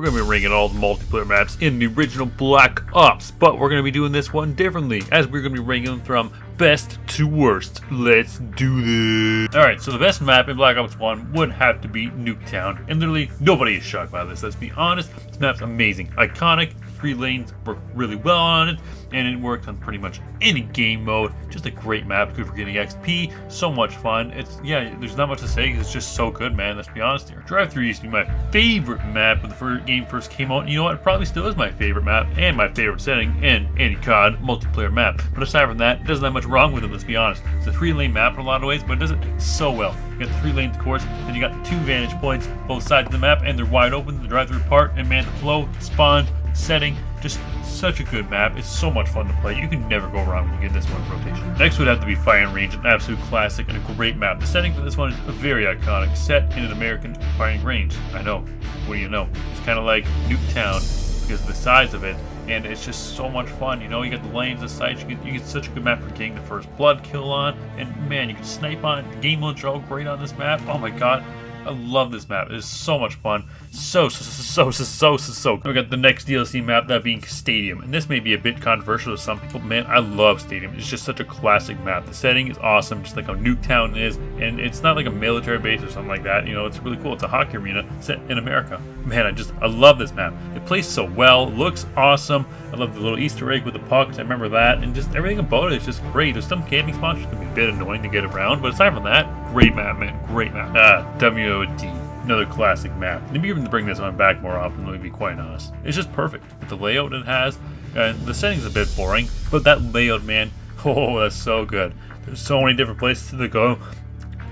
we're going to be ranking all the multiplayer maps in the original Black Ops, but we're going to be doing this one differently, as we're going to be ranking them from best to worst. Let's do this. Alright, so the best map in Black Ops 1 would have to be Nuketown, and literally nobody is shocked by this. Let's be honest, this map's amazing, iconic, 3 lanes work really well on it, and it works on pretty much any game mode. Just a great map, good for getting XP, so much fun. It's, yeah, there's not much to say because it's just so good, man. Let's be honest here. THRU used to be my favorite map when the game first came out, and you know what? It probably still is my favorite map and my favorite setting in any COD multiplayer map. But aside from that, it doesn't have much wrong with it, let's be honest. It's a 3-lane map in a lot of ways, but it does it so well. You got the 3 lanes, of course, and you got the 2 vantage points both sides of the map, and they're wide open. The drive-through part, and man, the flow, spawn, setting, just such a good map. It's so much fun to play. You can never go wrong when you get this one in rotation. Next would have to be Firing Range, an absolute classic and a great map. The setting for this one is a very iconic, set in an American firing range. I know, what do you know? It's kind of like Nuketown because of the size of it, and it's just so much fun. You know, you got the lanes, the sights, you get such a good map for getting the first blood kill on, and man, you can snipe on it. The game modes are all great on this map. Oh my god, I love this map. It is so much fun. So. We got the next DLC map, that being Stadium. And this may be a bit controversial to some people. Man, I love Stadium. It's just such a classic map. The setting is awesome, just like how Nuketown is. And it's not like a military base or something like that. You know, it's really cool. It's a hockey arena set in America. Man, I love this map. It plays so well. Looks awesome. I love the little Easter egg with the pucks. I remember that. And just everything about it is just great. There's some camping spots that can be a bit annoying to get around. But aside from that, great map, man. Great map. WOD. Another classic map. Maybe even to bring this one back more often, let me be quite honest. It's just perfect. With the layout it has, and the setting's a bit boring, but that layout, man, oh, that's so good. There's so many different places to go,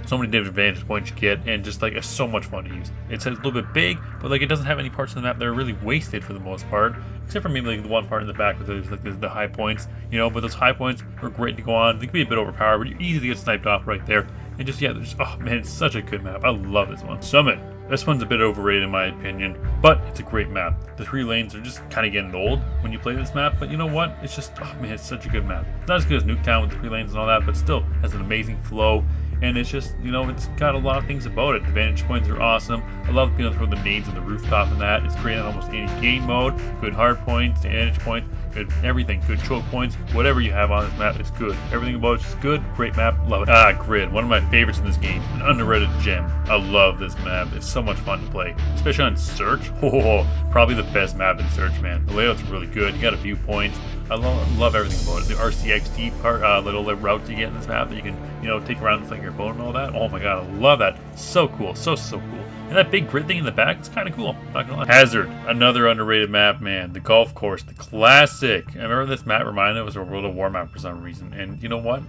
so many different vantage points you get, and just like it's so much fun to use. It's a little bit big, but like it doesn't have any parts of the map that are really wasted for the most part, except for maybe like the one part in the back where there's like the high points, you know. But those high points are great to go on. They can be a bit overpowered, but you easily get sniped off right there. And just, yeah, there's, oh man, it's such a good map. I love this one. Summit. This one's a bit overrated in my opinion, but it's a great map. The 3 lanes are just kind of getting old when you play this map, but you know what? It's just, oh man, it's such a good map. It's not as good as Nuketown with the 3 lanes and all that, but still has an amazing flow. And it's just, you know, it's got a lot of things about it. The vantage points are awesome. I love being able to throw the nades on the rooftop and that. It's great on almost any game mode. Good hard points, vantage points, good everything. Good choke points. Whatever you have on this map, it's good. Everything about it's just good. Great map. Love it. Grid. One of my favorites in this game. An underrated gem. I love this map. It's so much fun to play. Especially on Search. Oh, probably the best map in Search, man. The layout's really good. You got a few points. I love everything about it. The RCXD part, little route you get in this map that you can, you know, take around with like your boat and all that. Oh my god, I love that. So cool. So cool. And that big grid thing in the back, it's kind of cool. Not gonna lie. Hazard, another underrated map, man. The golf course, the classic. I remember this map reminded me of a World of War map for some reason. And you know what?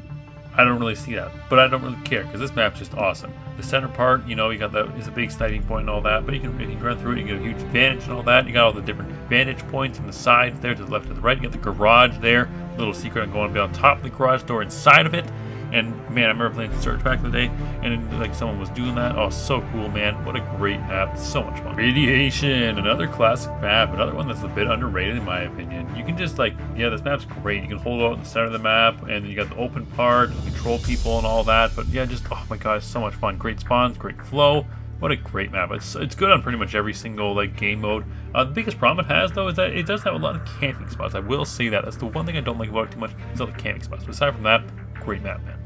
I don't really see that, but I don't really care because this map's just awesome. The center part, you know, you got that is a big sniping point and all that, but you can run through it. You get a huge advantage and all that. You got all the different vantage points from the sides there to the left to the right. You got the garage there. Little secret on going to be on top of the garage door inside of it. And man, I remember playing Search back in the day, and like someone was doing that. Oh, so cool, man! What a great map! So much fun. Radiation, another classic map, another one that's a bit underrated in my opinion. You can just like, yeah, this map's great. You can hold out in the center of the map, and you got the open part, control people and all that. But yeah, just oh my god, it's so much fun. Great spawns, great flow. What a great map. It's good on pretty much every single like game mode. The biggest problem it has though is that it does have a lot of camping spots. I will say that. That's the one thing I don't like about it too much is all the camping spots. But aside from that, great map, man.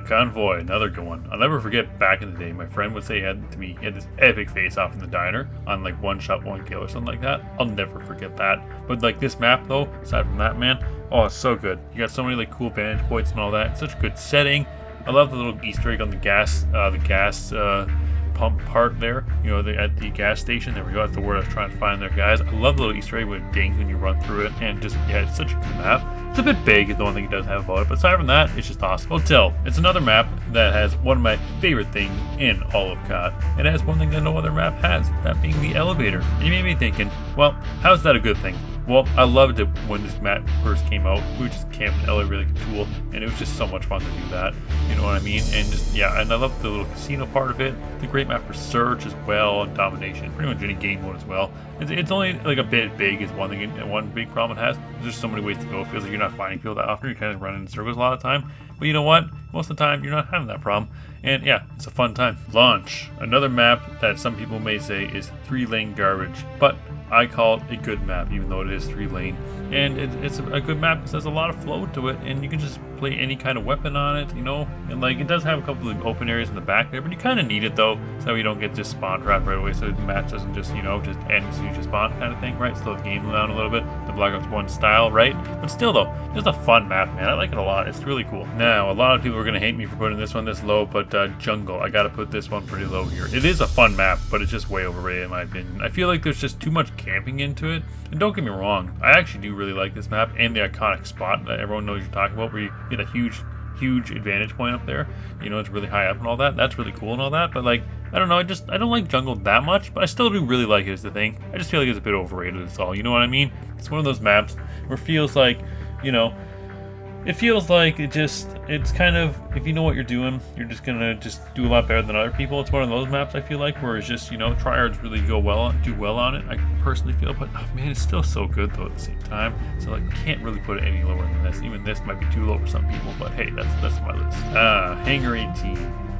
Convoy, another good one. I'll never forget back in the day, my friend would say he had this epic face-off in the diner on like one shot, one kill or something like that. I'll never forget that. But like this map though, aside from that, man, oh, it's so good. You got so many like cool vantage points and all that. It's such a good setting. I love the little Easter egg on the gas pump part there, you know, at the gas station. There we go, that's the word I was trying to find there, guys. I love the little Easter egg when it dings when you run through it, and just, yeah, it's such a good map. It's a bit big is the one thing it does have about it, but aside from that, it's just awesome. Hotel, it's another map that has one of my favorite things in all of COD. It has one thing that no other map has, that being the elevator. And you may be thinking, well, how's that a good thing? Well, I loved it when this map first came out. We were just camping the elevator like a tool, and it was just so much fun to do that. You know what I mean? And just, yeah, and I love the little casino part of it. It's a great map for Search as well, and Domination. Pretty much any game mode as well. It's only like a bit big is one thing, one big problem it has. There's so many ways to go. It feels like you're not finding people that often. You're kind of running in circles a lot of the time. But you know what? Most of the time, you're not having that problem. And yeah, it's a fun time. Launch. Another map that some people may say is 3-lane garbage. But I call it a good map, even though it is 3-lane. And it's a good map because there's a lot of flow to it, and you can just play any kind of weapon on it, you know. And like, it does have a couple of open areas in the back there, but you kind of need it though, so you don't get just spawn trapped right away, so the match doesn't just, you know, just end as soon as you spawn kind of thing, right? Slow the game down a little bit, the Black Ops 1 style, right? But still though, just a fun map, man. I like it a lot. It's really cool. Now, a lot of people are gonna hate me for putting this one this low, but Jungle, I gotta put this one pretty low here. It is a fun map, but it's just way overrated in my opinion. I feel like there's just too much camping into it. And don't get me wrong, I actually do really like this map and the iconic spot that everyone knows you're talking about, where you get a huge advantage point up there. You know, it's really high up and all that. That's really cool and all that. But like, I don't know, I don't like Jungle that much, but I still do really like it is the thing. I just feel like it's a bit overrated, that's all. You know what I mean? It's one of those maps where it feels like, you know, it feels like it's kind of, if you know what you're doing, you're just gonna just do a lot better than other people. It's one of those maps I feel like where it's just, you know, tryhards really do well on it. I personally feel, but oh man, it's still so good though at the same time. So like, can't really put it any lower than this. Even this might be too low for some people, but hey, that's my list. Hangar 18.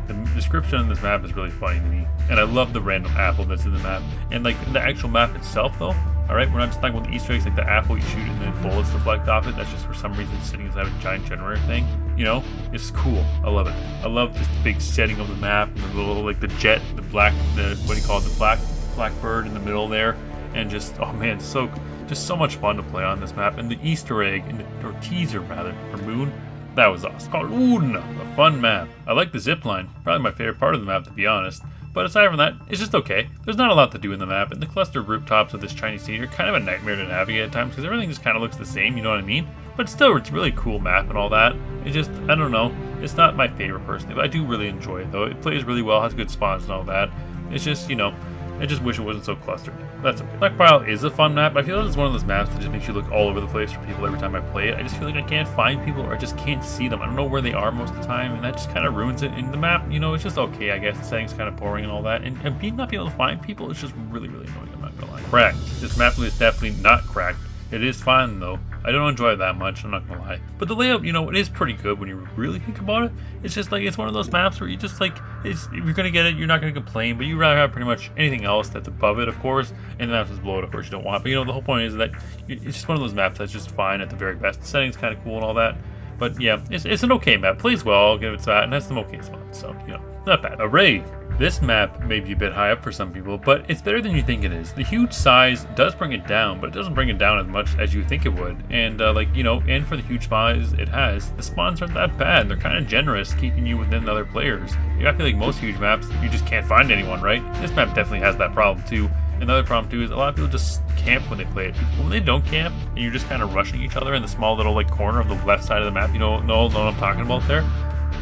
The description on this map is really funny to me, and I love the random apple that's in the map. And like the actual map itself though, alright, we're not just talking about the Easter eggs, like the apple you shoot and then bullets deflect off it. That's just for some reason sitting inside a giant generator thing. You know, it's cool. I love it. I love this big setting of the map, and the little, like the jet, the black, what do you call it, the black bird in the middle there, and just, oh man, just so much fun to play on this map. And the Easter egg, or teaser rather, for Moon, that was awesome. KOWLOON, a fun map. I like the zip line, probably my favorite part of the map to be honest. But aside from that, it's just okay. There's not a lot to do in the map, and the cluster of rooftops of this Chinese city are kind of a nightmare to navigate at times because everything just kind of looks the same, you know what I mean? But still, it's a really cool map and all that. It just, I don't know, it's not my favorite personally, but I do really enjoy it though. It plays really well, has good spawns and all that. It's just, you know, I just wish it wasn't so clustered. That's okay. Stockpile is a fun map. I feel like it's one of those maps that just makes you look all over the place for people every time I play it. I just feel like I can't find people, or I just can't see them. I don't know where they are most of the time, and that just kind of ruins it. In the map, you know, it's just okay, I guess. The setting's kind of boring and all that. And not being able to find people is just really, really annoying, I'm not gonna lie. Cracked. This map is definitely not cracked. It is fine though. I don't enjoy it that much, I'm not gonna lie. But the layout, you know, it is pretty good when you really think about it. It's just like, it's one of those maps where you just like, if you're gonna get it, you're not gonna complain, but you rather have pretty much anything else that's above it, of course, and the maps that's below it, of course, you don't want. But you know, the whole point is that it's just one of those maps that's just fine at the very best. The setting's kind of cool and all that. But yeah, it's an okay map. Plays well, I'll give it that, and has some okay spots, so, you know, not bad. Array. This map may be a bit high up for some people, but it's better than you think it is. The huge size does bring it down, but it doesn't bring it down as much as you think it would. And like, you know, and for the huge size it has, the spawns aren't that bad. They're kind of generous, keeping you within other players. I feel like most huge maps, you just can't find anyone, right? This map definitely has that problem too. Another problem too is a lot of people just camp when they play it. When they don't camp, and you're just kind of rushing each other in the small little like corner of the left side of the map, you know what I'm talking about there?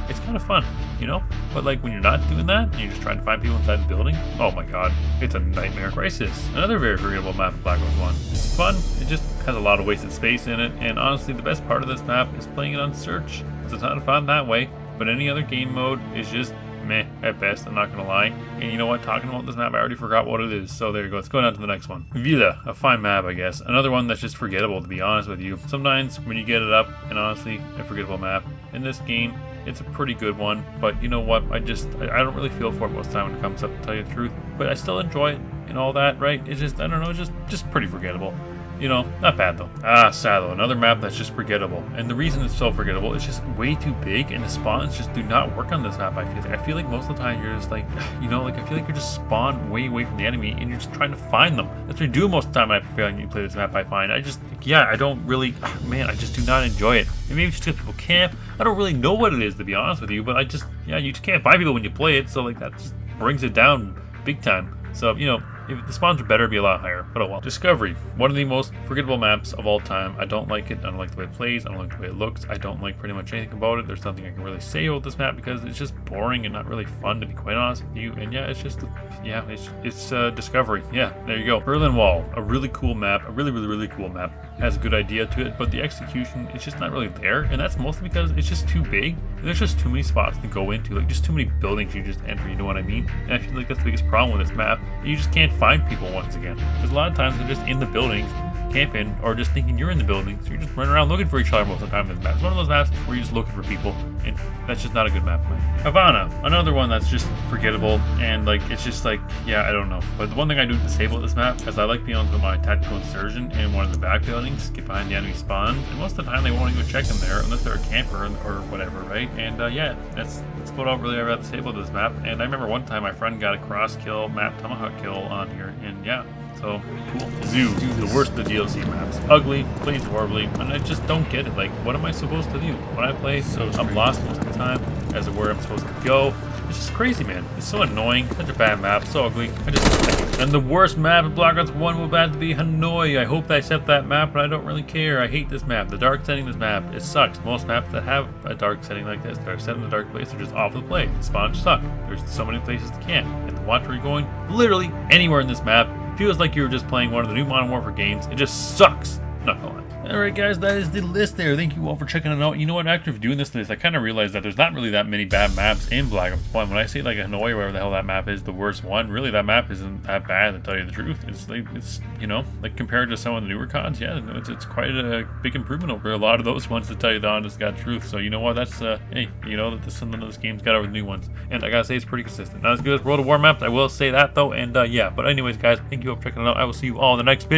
It's kind of fun, you know? But like when you're not doing that, and you're just trying to find people inside the building, oh my god, it's a nightmare. Crisis, another very forgettable map of Black Ops 1. It's fun, it just has a lot of wasted space in it, and honestly the best part of this map is playing it on search. It's a ton of fun that way, but any other game mode is just meh at best, I'm not gonna lie. And you know what, talking about this map, I already forgot what it is, so there you go. Let's go down to the next one. Villa, a fine map, I guess. Another one that's just forgettable, to be honest with you. Sometimes when you get it up, and honestly, a forgettable map. In this game, it's a pretty good one, but you know what, I don't really feel for it most of the time when it comes up, to tell you the truth. But I still enjoy it and all that, right? It's just, I don't know, just pretty forgettable. You know, not bad though. Salo, another map that's just forgettable. And the reason it's so forgettable is just way too big, and the spawns just do not work on this map, I feel like most of the time you're just like, you know, like I feel like you're just spawned way away from the enemy, and you're just trying to find them. That's what you do most of the time when I feel like you play this map, I find. I don't really, man, I just do not enjoy it. And maybe it's just because people camp. I don't really know what it is, to be honest with you, but you just can't find people when you play it, so like that just brings it down big time. So, you know, if the spawns are better, it'd be a lot higher, but oh well. Discovery, one of the most forgettable maps of all time. I don't like it. I don't like the way it plays. I don't like the way it looks. I don't like pretty much anything about it. There's nothing I can really say about this map because it's just boring and not really fun, to be quite honest with you. And yeah, it's just, it's Discovery. Yeah, there you go. Berlin Wall, a really cool map, a really cool map. Has a good idea to it, but the execution is just not really there, and that's mostly because it's just too big. There's just too many spots to go into, like just too many buildings you just enter, you know what I mean? And I feel like that's the biggest problem with this map. You just can't find people once again. There's a lot of times they're just in the buildings, camping or just thinking you're in the building. So you're just running around looking for each other most of the time in this map. It's one of those maps where you're just looking for people, and that's just not a good map, man. Havana, another one that's just forgettable, and like it's just like, yeah, I don't know. But the one thing I do disable this map is I like being able to my tactical insertion in one of the back buildings, get behind the enemy spawns, and most of the time they won't even check them there unless they're a camper or whatever, right? And yeah, that's what I'll really ever disable this map. And I remember one time my friend got a cross kill map tomahawk kill on here, and yeah. So cool. Zoo, the worst of the DLC maps. Ugly, plays horribly, and I just don't get it. Like, what am I supposed to do? When I play, I'm lost most of the time as to where I'm supposed to go. It's just crazy, man. It's so annoying. Such a bad map. So ugly. And the worst map in Black Ops 1 will have to be Hanoi. I hope they accept that map, but I don't really care. I hate this map. The dark setting this map, it sucks. Most maps that have a dark setting like this, that are set in a dark place, are just awful to play. The spawns suck. There's so many places to camp. And to watch where you're going, literally anywhere in this map, feels like you were just playing one of the new Modern Warfare games. It just sucks. Not gonna lie. Alright guys, that is the list there. Thank you all for checking it out. You know what, after doing this list, I kind of realized that there's not really that many bad maps in Black Ops 1. When I say like Hanoi or whatever the hell that map is, the worst one, really that map isn't that bad, to tell you the truth. It's like, it's, you know, like compared to some of the newer CODs, yeah, it's quite a big improvement over a lot of those ones, to tell you the honest God truth. So you know what, that's, hey, you know, that some of those games got over the new ones. And I gotta say, it's pretty consistent. Not as good as World of War maps, I will say that though, and yeah. But anyways guys, thank you all for checking it out. I will see you all in the next video.